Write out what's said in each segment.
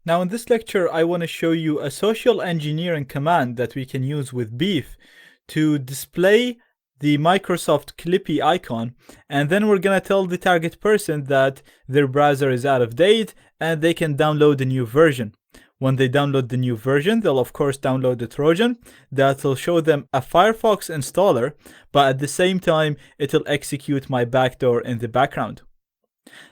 Now in this lecture, I want to show you a social engineering command that we can use with Beef to display the Microsoft Clippy icon, and then we're gonna tell the target person that their browser is out of date and they can download a new version. When they download the new version, they'll of course download the Trojan that will show them a Firefox installer, but at the same time, it'll execute my backdoor in the background.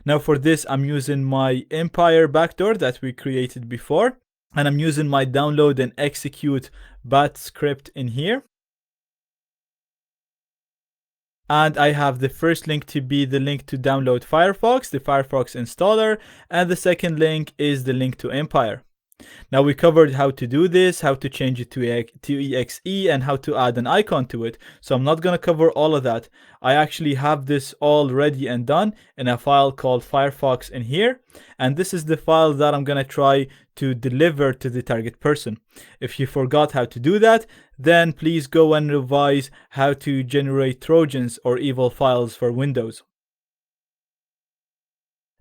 Now for this, I'm using my Empire backdoor that we created before, and I'm using my download and execute bat script in here. And I have the first link to be the link to download Firefox, the Firefox installer, and the second link is the link to Empire. Now we covered how to do this, how to change it to exe, and how to add an icon to it. So I'm not going to cover all of that. I actually have this all ready and done in a file called Firefox in here. And this is the file that I'm going to try to deliver to the target person. If you forgot how to do that, then please go and revise how to generate Trojans or evil files for Windows.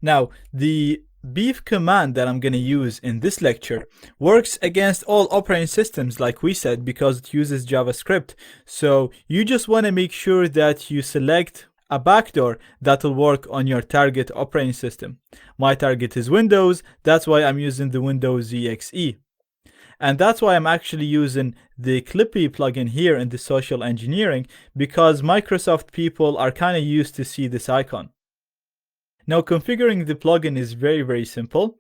Now, the Beef command that I'm going to use in this lecture works against all operating systems, like we said, because it uses JavaScript. So you just want to make sure that you select a backdoor that will work on your target operating system. My target is Windows, that's why I'm using the Windows exe. And that's why I'm actually using the Clippy plugin here in the social engineering, because Microsoft people are kind of used to see this icon. Now configuring the plugin is very simple.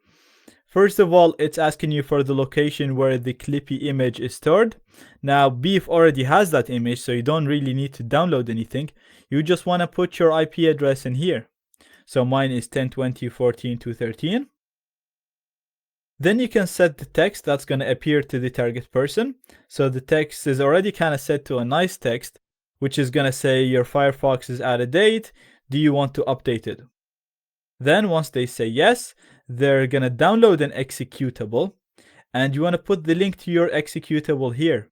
First of all, it's asking you for the location where the Clippy image is stored. Now Beef already has that image, so you don't really need to download anything. You just want to put your IP address in here. So mine is 10.20.14.2.13. Then you can set the text that's going to appear to the target person. So the text is already kind of set to a nice text, which is going to say your Firefox is out of date. Do you want to update it? Then once they say yes, they're going to download an executable, and you want to put the link to your executable here.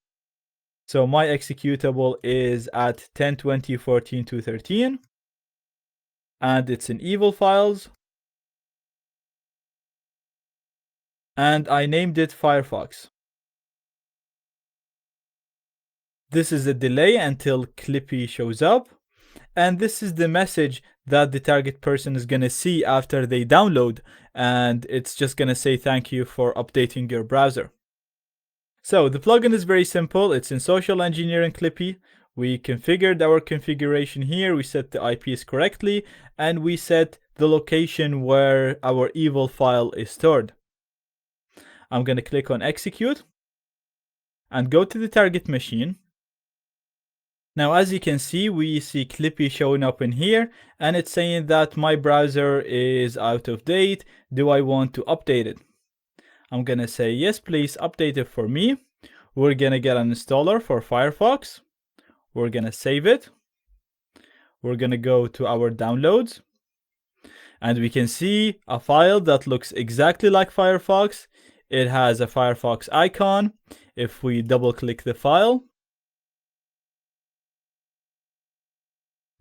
So my executable is at 10.20.14.2.13, and it's in evil files, and I named it Firefox. This is a delay until Clippy shows up, and this is the message that the target person is going to see after they download, and it's just going to say thank you for updating your browser. So the plugin is very simple. It's in social engineering Clippy. We configured our configuration here. We set the IPs correctly, and we set the location where our evil file is stored. I'm going to click on execute and go to the target machine. Now, as you can see, we see Clippy showing up in here, and it's saying that my browser is out of date. Do I want to update it? I'm going to say, yes, please update it for me. We're going to get an installer for Firefox. We're going to save it. We're going to go to our downloads, and we can see a file that looks exactly like Firefox. It has a Firefox icon. If we double click the file,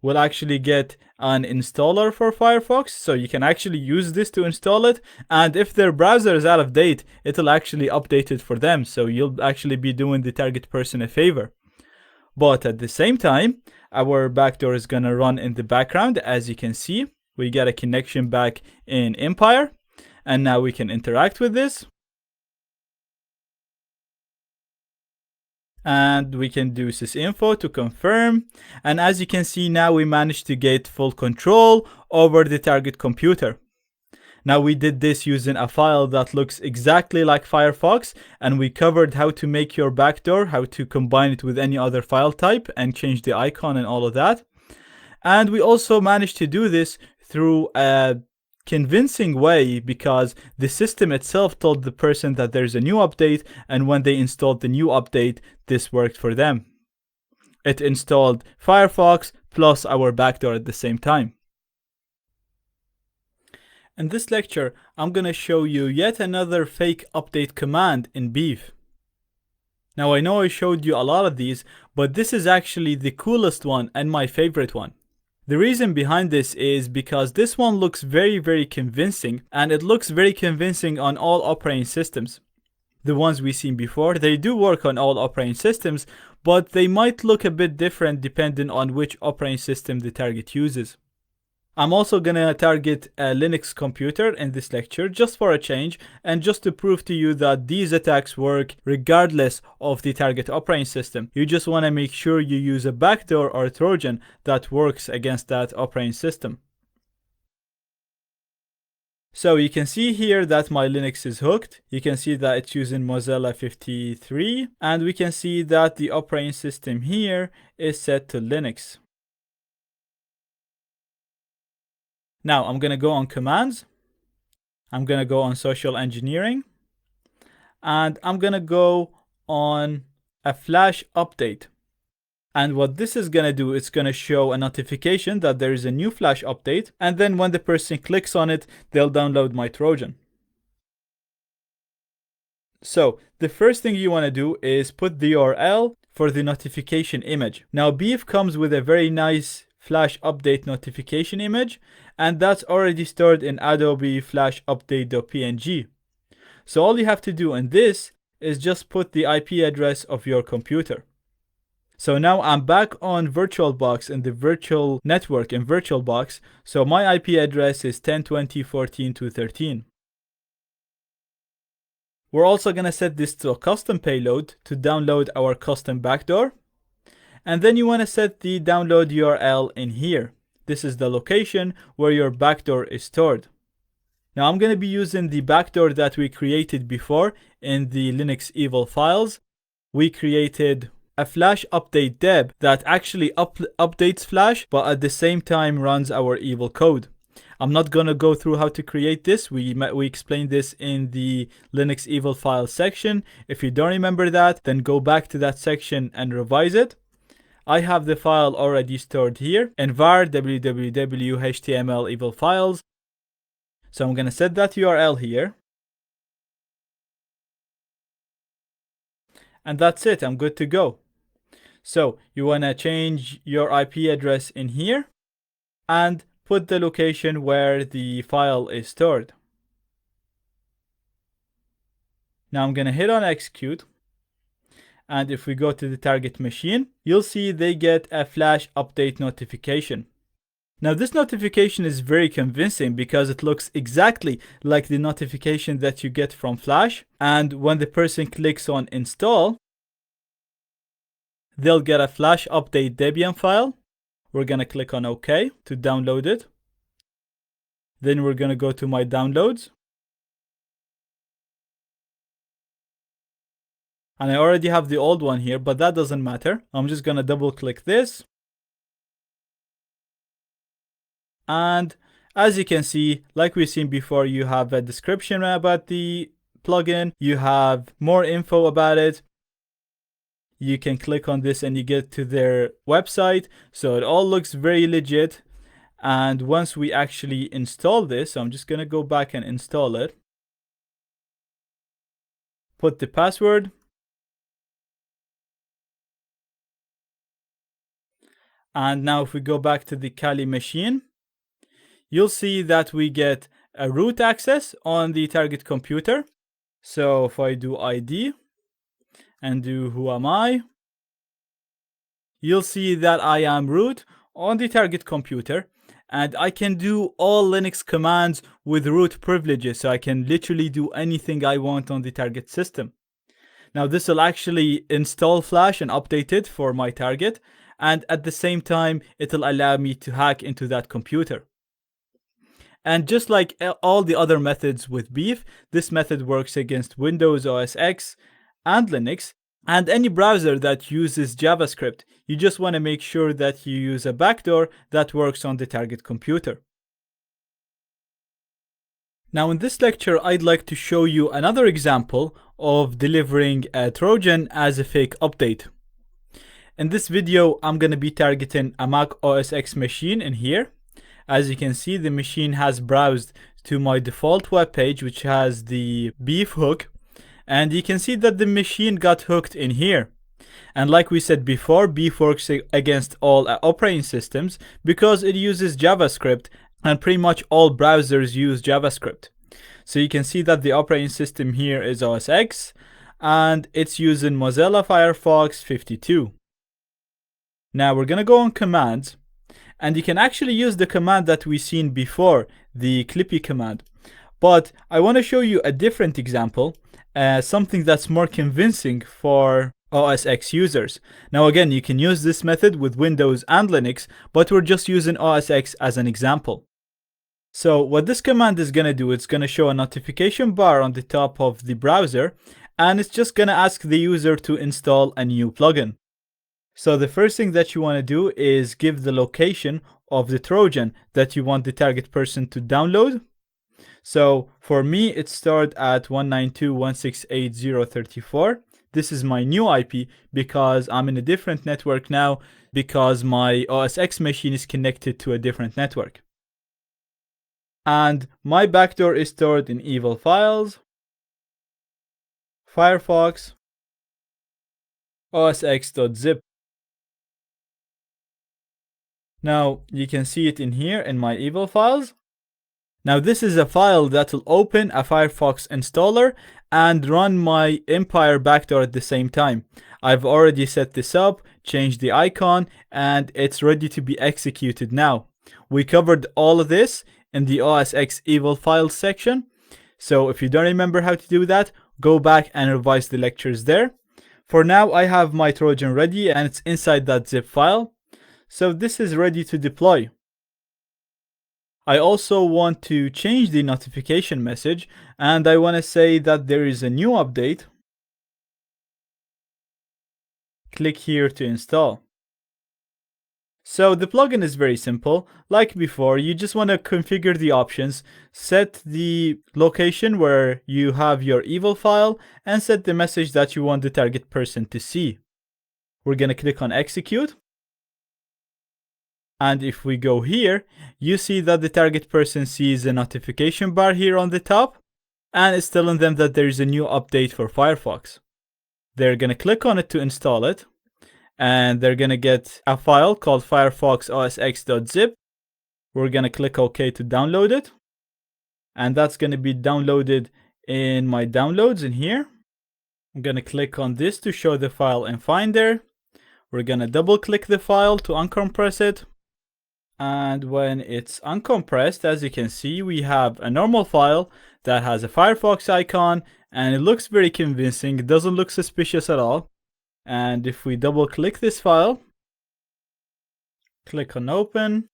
we'll actually get an installer for Firefox, so you can actually use this to install it, and if their browser is out of date, it'll actually update it for them, so you'll actually be doing the target person a favor. But at the same time, our backdoor is gonna run in the background. As you can see, we get a connection back in Empire, and now we can interact with this. And we can do sysinfo to confirm, and as you can see, now we managed to get full control over the target computer. Now we did this using a file that looks exactly like Firefox, and we covered how to make your backdoor, how to combine it with any other file type and change the icon and all of that. And we also managed to do this through a convincing way, because the system itself told the person that there's a new update, and when they installed the new update, this worked for them. It installed Firefox plus our backdoor at the same time. In this lecture, I'm going to show you yet another fake update command in Beef. Now I know I showed you a lot of these, but this is actually the coolest one and my favorite one. The reason behind this is because this one looks very convincing, and it looks very convincing on all operating systems. The ones we've seen before, they do work on all operating systems, but they might look a bit different depending on which operating system the target uses. I'm also gonna target a Linux computer in this lecture just for a change, and just to prove to you that these attacks work regardless of the target operating system. You just wanna make sure you use a backdoor or a Trojan that works against that operating system. So you can see here that my Linux is hooked. You can see that it's using Mozilla 53, and we can see that the operating system here is set to Linux. Now I'm gonna go on commands. I'm gonna go on social engineering, and I'm gonna go on a flash update. And what this is gonna do, it's gonna show a notification that there is a new flash update, and then when the person clicks on it, they'll download my Trojan. So the first thing you wanna do is put the URL for the notification image. Now Beef comes with a very nice flash update notification image, and that's already stored in Adobe Flash Update.png. So all you have to do in this is just put the IP address of your computer. So now I'm back on VirtualBox in the virtual network in VirtualBox. So my IP address is 10.20.14.2.13. We're also gonna set this to a custom payload to download our custom backdoor. And then you wanna set the download URL in here. This is the location where your backdoor is stored. Now I'm gonna be using the backdoor that we created before in the Linux evil files. We created a flash update deb that actually updates flash, but at the same time runs our evil code. I'm not gonna go through how to create this. We explained this in the Linux evil files section. If you don't remember that, then go back to that section and revise it. I have the file already stored here in var www html evil files. So I'm gonna set that URL here. And that's it, I'm good to go. So you wanna change your IP address in here and put the location where the file is stored. Now I'm gonna hit on execute. And if we go to the target machine, you'll see they get a flash update notification. Now this notification is very convincing because it looks exactly like the notification that you get from Flash. And when the person clicks on install, they'll get a flash update Debian file. We're gonna click on OK to download it. Then we're gonna go to my downloads. And I already have the old one here, but that doesn't matter. I'm just gonna double click this. And as you can see, like we've seen before, you have a description about the plugin. You have more info about it. You can click on this and you get to their website. So it all looks very legit. And once we actually install this, so I'm just gonna go back and install it. Put the password. And now if we go back to the Kali machine, you'll see that we get a root access on the target computer. So if I do ID and do who am I, you'll see that I am root on the target computer, and I can do all Linux commands with root privileges. So I can literally do anything I want on the target system. Now this will actually install Flash and update it for my target. And at the same time, it'll allow me to hack into that computer. And just like all the other methods with Beef, this method works against Windows OS X and Linux, and any browser that uses JavaScript. You just want to make sure that you use a backdoor that works on the target computer. Now in this lecture, I'd like to show you another example of delivering a Trojan as a fake update. In this video, I'm going to be targeting a Mac OS X machine in here. As you can see, the machine has browsed to my default web page, which has the Beef hook. And you can see that the machine got hooked in here. And like we said before, Beef works against all operating systems because it uses JavaScript, and pretty much all browsers use JavaScript. So you can see that the operating system here is OS X, and it's using Mozilla Firefox 52. Now we're gonna go on commands, and you can actually use the command that we seen before, the Clippy command. But I want to show you a different example, something that's more convincing for OS X users. Now again, you can use this method with Windows and Linux, but we're just using OS X as an example. So what this command is going to do, it's going to show a notification bar on the top of the browser, and it's just going to ask the user to install a new plugin. So the first thing that you want to do is give the location of the Trojan that you want the target person to download. So for me, it started at 192.168.0.34. This is my new IP because I'm in a different network now because my OS X machine is connected to a different network. And my backdoor is stored in evil files, Firefox, osx.zip. Now you can see it in here in my evil files. Now this is a file that will open a Firefox installer and run my Empire backdoor at the same time. I've already set this up, changed the icon, and it's ready to be executed now. We covered all of this in the OS X evil files section. So if you don't remember how to do that, go back and revise the lectures there. For now, I have my Trojan ready and it's inside that zip file. So this is ready to deploy. I also want to change the notification message, and I want to say that there is a new update. Click here to install. So the plugin is very simple. Like before, you just want to configure the options, set the location where you have your evil file, and set the message that you want the target person to see. We're going to click on execute. And if we go here, you see that the target person sees a notification bar here on the top, and it's telling them that there is a new update for Firefox. They're going to click on it to install it, and they're going to get a file called Firefox osx.zip. We're going to click OK to download it, and that's going to be downloaded in my downloads in here. I'm going to click on this to show the file in Finder. We're going to double click the file to uncompress it. And when it's uncompressed, as you can see, we have a normal file that has a Firefox icon, and it looks very convincing. It doesn't look suspicious at all. And if we double click this file, click on open.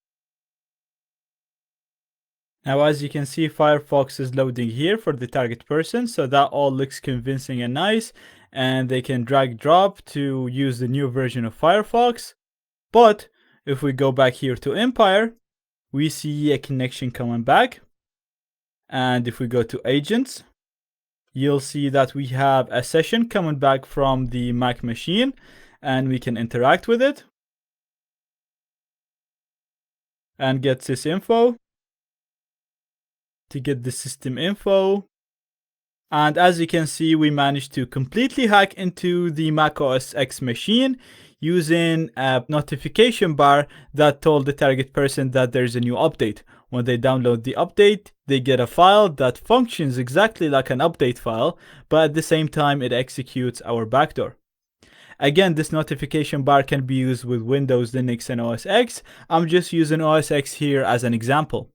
Now, as you can see, Firefox is loading here for the target person. So that all looks convincing and nice. And they can drag drop to use the new version of Firefox. But if we go back here to Empire, we see a connection coming back. And if we go to agents, you'll see that we have a session coming back from the Mac machine, and we can interact with it and get sysinfo to get the system info. And as you can see, we managed to completely hack into the Mac OS X machine using a notification bar that told the target person that there's a new update. When they download the update, they get a file that functions exactly like an update file, but at the same time, it executes our backdoor. Again, this notification bar can be used with Windows, Linux, and OS X. I'm just using OS X here as an example.